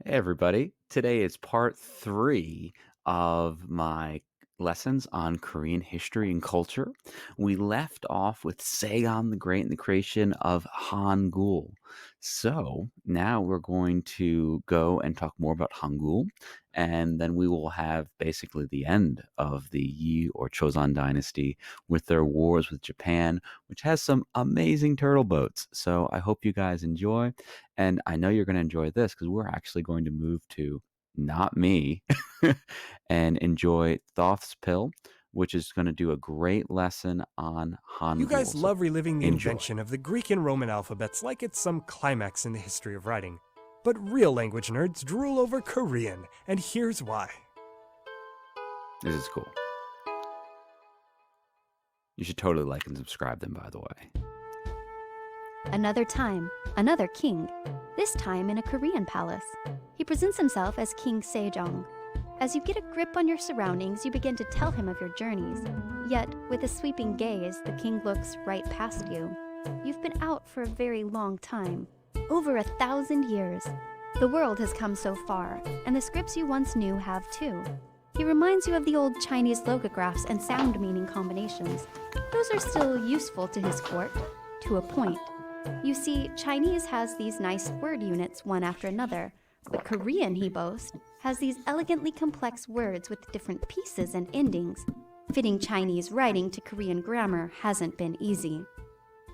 Hey everybody. Today is part 3 of my lessons on Korean history and culture. We left off with Sejong the Great and the creation of Hangul. So now we're going to go and talk more about Hangul, and then we will have basically the end of the Yi or Choson Dynasty with their wars with Japan, which has some amazing turtle boats. So I hope you guys enjoy. And I know you're going to enjoy this because we're actually going to move to not me and enjoy Thoth's Pill, which is going to do a great lesson on You guys Hangul. So love reliving the enjoy. invention of the Greek and Roman alphabets like it's some climax in the history of writing. But real language nerds drool over Korean, and here's why. This is cool. You should totally like and subscribe them, by the way. Another time, another king, this time in a Korean palace. He presents himself as King Sejong. As you get a grip on your surroundings, you begin to tell him of your journeys. Yet, with a sweeping gaze, the king looks right past you. You've been out for a very long time, over 1,000 years. The world has come so far, and the scripts you once knew have too. He reminds you of the old Chinese logographs and sound meaning combinations. Those are still useful to his court, to a point. You see, Chinese has these nice word units one after another, but Korean, he boasts, has these elegantly complex words with different pieces and endings. Fitting Chinese writing to Korean grammar hasn't been easy.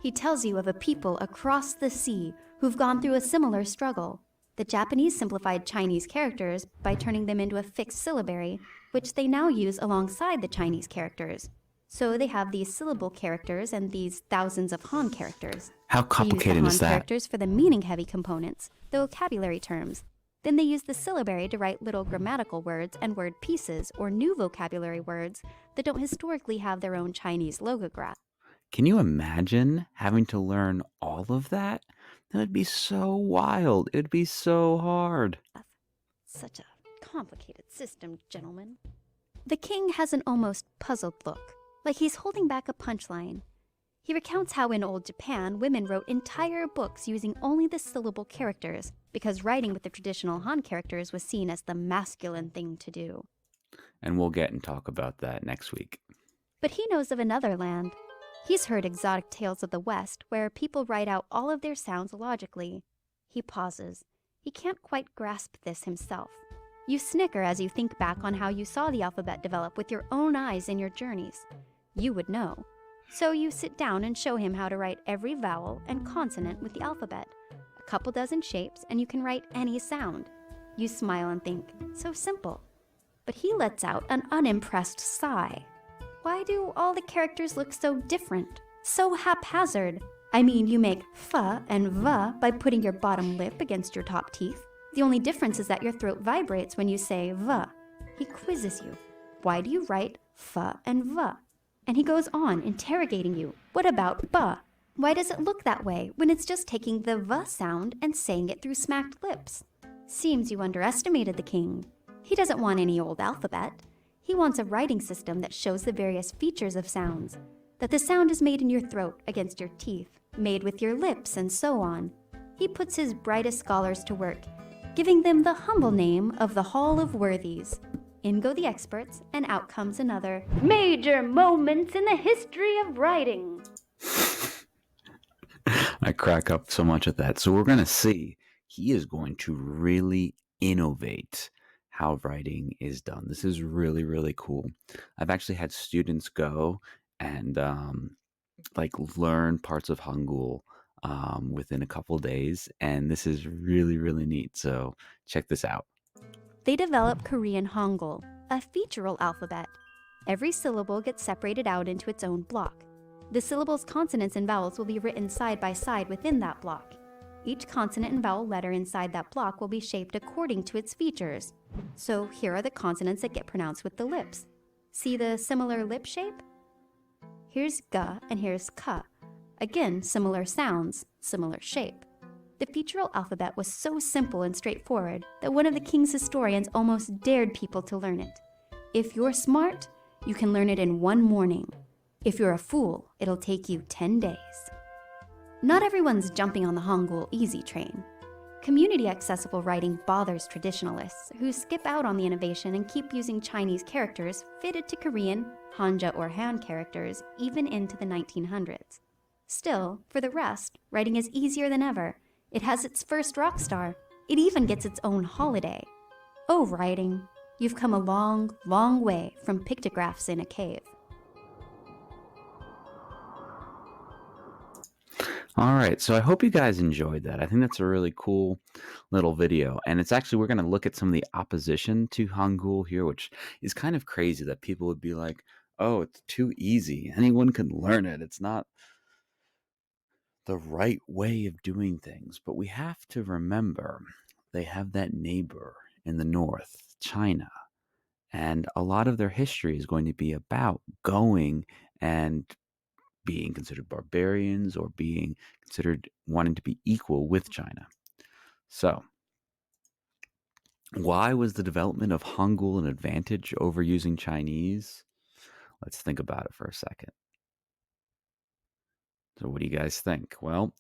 He tells you of a people across the sea who've gone through a similar struggle. The Japanese simplified Chinese characters by turning them into a fixed syllabary, which they now use alongside the Chinese characters. So they have these syllable characters and these thousands of Han characters. How They use the complicated Han is that? characters for the meaning-heavy components, the vocabulary terms. Then they use the syllabary to write little grammatical words and word pieces or new vocabulary words that don't historically have their own Chinese logograph. Can you imagine having to learn all of that? That would be so wild. It'd be so hard. Such a complicated system, gentlemen. The king has an almost puzzled look, like he's holding back a punchline. He recounts how in old Japan, women wrote entire books using only the syllable characters because writing with the traditional Han characters was seen as the masculine thing to do. And we'll get and talk about that next week. But he knows of another land. He's heard exotic tales of the West where people write out all of their sounds logically. He pauses. He can't quite grasp this himself. You snicker as you think back on how you saw the alphabet develop with your own eyes in your journeys. You would know. So you sit down and show him how to write every vowel and consonant with the alphabet. A couple dozen shapes and you can write any sound. You smile and think, so simple. But he lets out an unimpressed sigh. Why do all the characters look so different? So haphazard? I mean, you make fa and va by putting your bottom lip against your top teeth. The only difference is that your throat vibrates when you say va. He quizzes you. Why do you write fa and va? And he goes on, interrogating you. What about ba? Why does it look that way when it's just taking the va sound and saying it through smacked lips? Seems you underestimated the king. He doesn't want any old alphabet. He wants a writing system that shows the various features of sounds. That the sound is made in your throat, against your teeth, made with your lips, and so on. He puts his brightest scholars to work, giving them the humble name of the Hall of Worthies. In go the experts, and out comes another major moments in the history of writing. I crack up so much at that. So we're going to see he is going to really innovate how writing is done. This is really, really cool. I've actually had students go and learn parts of Hangul within a couple days, and this is really, really neat. So check this out. They develop Korean Hangul, a featural alphabet. Every syllable gets separated out into its own block. The syllables, consonants, and vowels will be written side by side within that block. Each consonant and vowel letter inside that block will be shaped according to its features. So here are the consonants that get pronounced with the lips. See the similar lip shape? Here's ga and here's ka. Again, similar sounds, similar shape. The featural alphabet was so simple and straightforward that one of the king's historians almost dared people to learn it. If you're smart, you can learn it in one morning. If you're a fool, it'll take you 10 days. Not everyone's jumping on the Hangul easy train. Community accessible writing bothers traditionalists who skip out on the innovation and keep using Chinese characters fitted to Korean, Hanja, or Han characters even into the 1900s. Still, for the rest, writing is easier than ever. It has its first rock star. It even gets its own holiday. Oh, writing, you've come a long, long way from pictographs in a cave. All right, so I hope you guys enjoyed that. I think that's a really cool little video. And it's actually, we're going to look at some of the opposition to Hangul here, which is kind of crazy that people would be like, oh, it's too easy. Anyone can learn it. It's not the right way of doing things. But we have to remember they have that neighbor in the north, China. And a lot of their history is going to be about going and being considered barbarians or being considered wanting to be equal with China. So, why was the development of Hangul an advantage over using Chinese? Let's think about it for a second. So, what do you guys think? Well,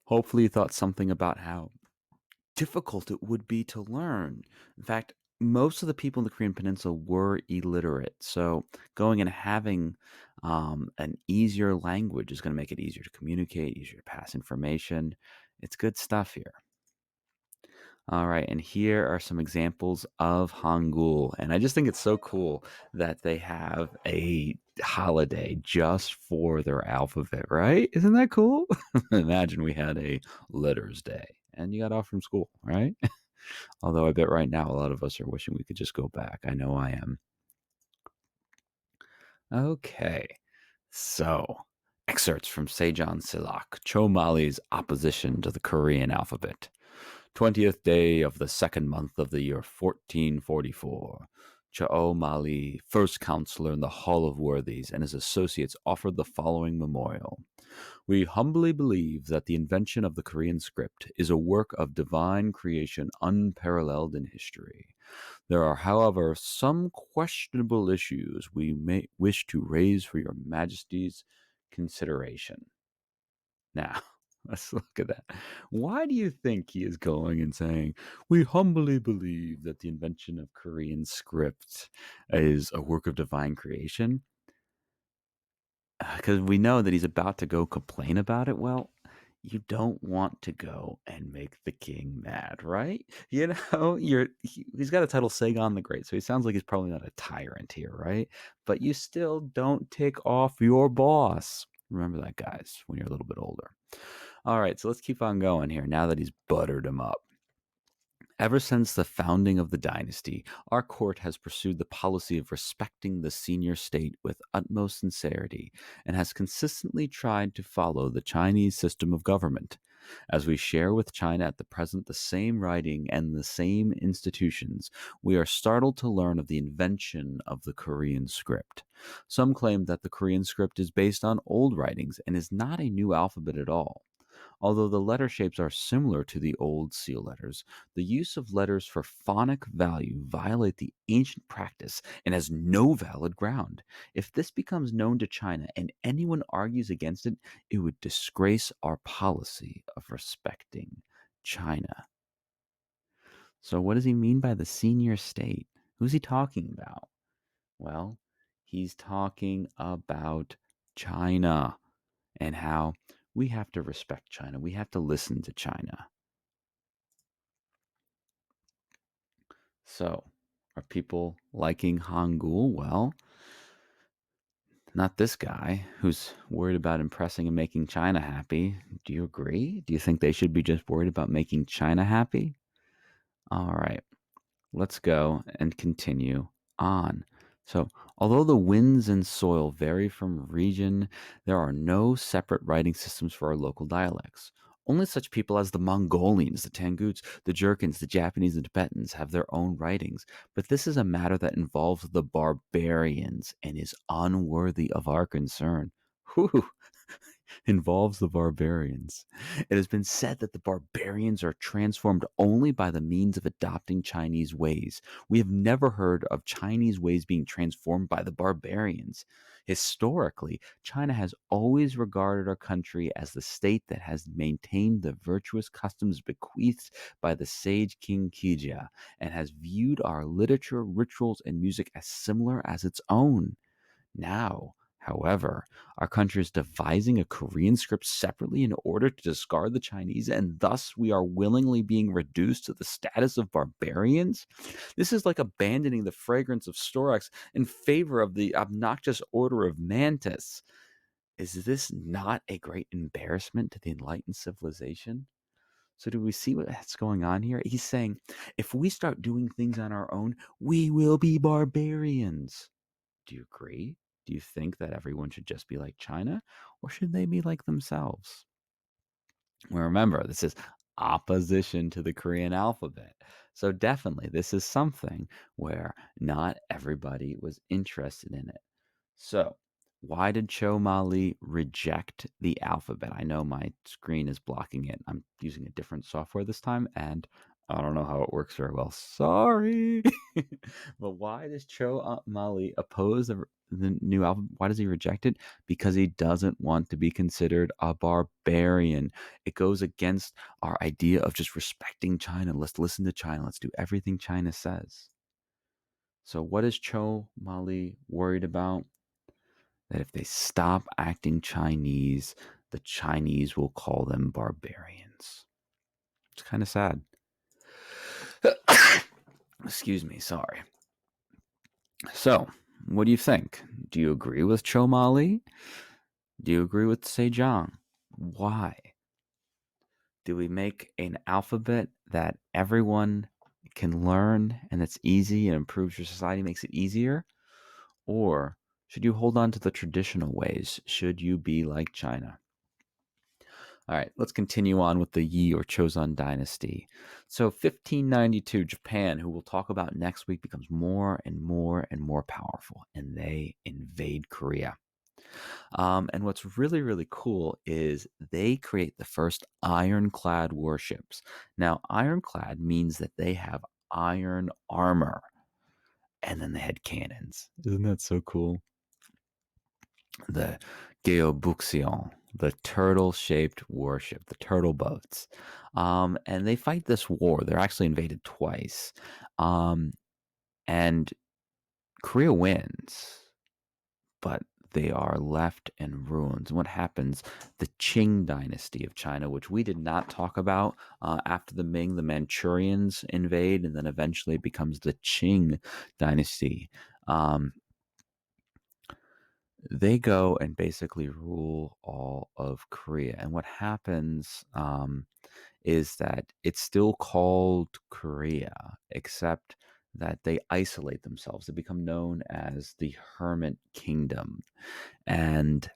hopefully, you thought something about how difficult it would be to learn. In fact, most of the people in the Korean Peninsula were illiterate. So going and having an easier language is going to make it easier to communicate, easier to pass information. It's good stuff here. All right, and here are some examples of Hangul. And I just think it's so cool that they have a holiday just for their alphabet, right? Isn't that cool? Imagine we had a letters day and you got off from school, right? Although I bet right now a lot of us are wishing we could just go back. I know I am. Okay, so excerpts from Sejong Silak, Chomali's opposition to the Korean alphabet. 20th day of the second month of the year 1444. Chao Mali, first counselor in the Hall of Worthies, and his associates offered the following memorial. We humbly believe that the invention of the Korean script is a work of divine creation unparalleled in history. There are, however, some questionable issues we may wish to raise for your Majesty's consideration. Now, let's look at that. Why do you think he is going and saying, we humbly believe that the invention of Korean script is a work of divine creation? Because we know that he's about to go complain about it. Well, you don't want to go and make the king mad, right? You know, he's got a title Sejong the Great, so he sounds like he's probably not a tyrant here, right? But you still don't tick off your boss. Remember that, guys, when you're a little bit older. All right, so let's keep on going here now that he's buttered him up. Ever since the founding of the dynasty, our court has pursued the policy of respecting the senior state with utmost sincerity and has consistently tried to follow the Chinese system of government. As we share with China at the present the same writing and the same institutions, we are startled to learn of the invention of the Korean script. Some claim that the Korean script is based on old writings and is not a new alphabet at all. Although the letter shapes are similar to the old seal letters, the use of letters for phonic value violate the ancient practice and has no valid ground. If this becomes known to China and anyone argues against it, it would disgrace our policy of respecting China. So what does he mean by the senior state? Who's he talking about? Well, he's talking about China and how we have to respect China. We have to listen to China. So, are people liking Hangul? Well, not this guy who's worried about impressing and making China happy. Do you agree? Do you think they should be just worried about making China happy? All right, let's go and continue on. So, although the winds and soil vary from region, there are no separate writing systems for our local dialects. Only such people as the Mongolians, the Tanguts, the Jurkins, the Japanese, and Tibetans have their own writings, but this is a matter that involves the barbarians and is unworthy of our concern. Whew. involves the barbarians. It has been said that the barbarians are transformed only by the means of adopting Chinese ways. We have never heard of Chinese ways being transformed by the barbarians. Historically, China has always regarded our country as the state that has maintained the virtuous customs bequeathed by the sage King Qijia and has viewed our literature, rituals, and music as similar as its own. Now, however, our country is devising a Korean script separately in order to discard the Chinese, and thus we are willingly being reduced to the status of barbarians. This is like abandoning the fragrance of Storax in favor of the obnoxious order of Mantis. Is this not a great embarrassment to the enlightened civilization? So, do we see what's going on here? He's saying if we start doing things on our own, we will be barbarians. Do you agree? Do you think that everyone should just be like China, or should they be like themselves? Well, remember, this is opposition to the Korean alphabet. So, definitely, this is something where not everybody was interested in it. So, why did Cho Mali reject the alphabet? I know my screen is blocking it. I'm using a different software this time, and I don't know how it works very well. Sorry. But why does Cho Mali oppose the new alphabet? Why does he reject it? Because he doesn't want to be considered a barbarian. It goes against our idea of just respecting China. Let's listen to China. Let's do everything China says. So, what is Cho Mali worried about? That if they stop acting Chinese, the Chinese will call them barbarians. It's kind of sad. Excuse me, sorry. So, what do you think? Do you agree with Cho Mali? Do you agree with Sejong? Why? Do we make an alphabet that everyone can learn and it's easy and improves your society, makes it easier? Or should you hold on to the traditional ways? Should you be like China? All right, let's continue on with the Yi or Choson Dynasty. So, 1592, Japan, who we'll talk about next week, becomes more and more and more powerful, and they invade Korea. And what's really, really cool is they create the first ironclad warships. Now, ironclad means that they have iron armor, and then they had cannons. Isn't that so cool? The Geobuxion, the turtle-shaped warship, the turtle boats. And they fight this war. They're actually invaded twice. Um, and Korea wins, but they are left in ruins. And what happens? The Qing dynasty of China, which we did not talk about after the Ming, the Manchurians invade, and then eventually it becomes the Qing dynasty. They go and basically rule all of Korea. And what happens is that it's still called Korea, except that they isolate themselves. They become known as the Hermit Kingdom. And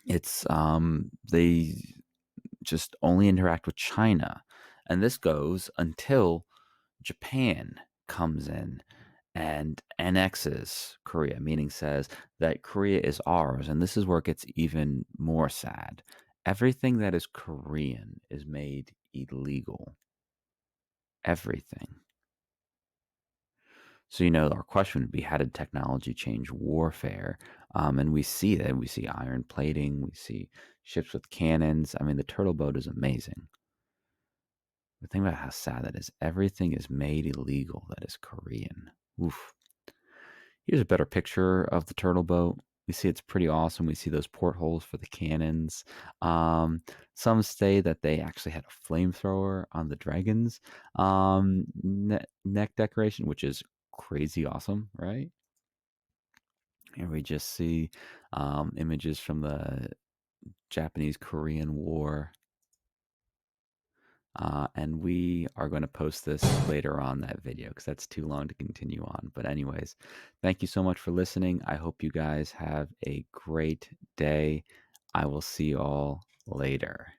it's they just only interact with China. And this goes until Japan comes in and annexes Korea, meaning says that Korea is ours. And this is where it gets even more sad. Everything that is Korean is made illegal. Everything. So, our question would be, how did technology change warfare? And we see that. We see iron plating. We see ships with cannons. I mean, the turtle boat is amazing. But think about how sad that is. Everything is made illegal that is Korean. Oof. Here's a better picture of the turtle boat. We see it's pretty awesome. We see those portholes for the cannons. Some say that they actually had a flamethrower on the dragon's neck decoration, which is crazy awesome, right? Here we just see images from the Japanese-Korean War. And we are going to post this later on that video because that's too long to continue on. But anyways, thank you so much for listening. I hope you guys have a great day. I will see you all later.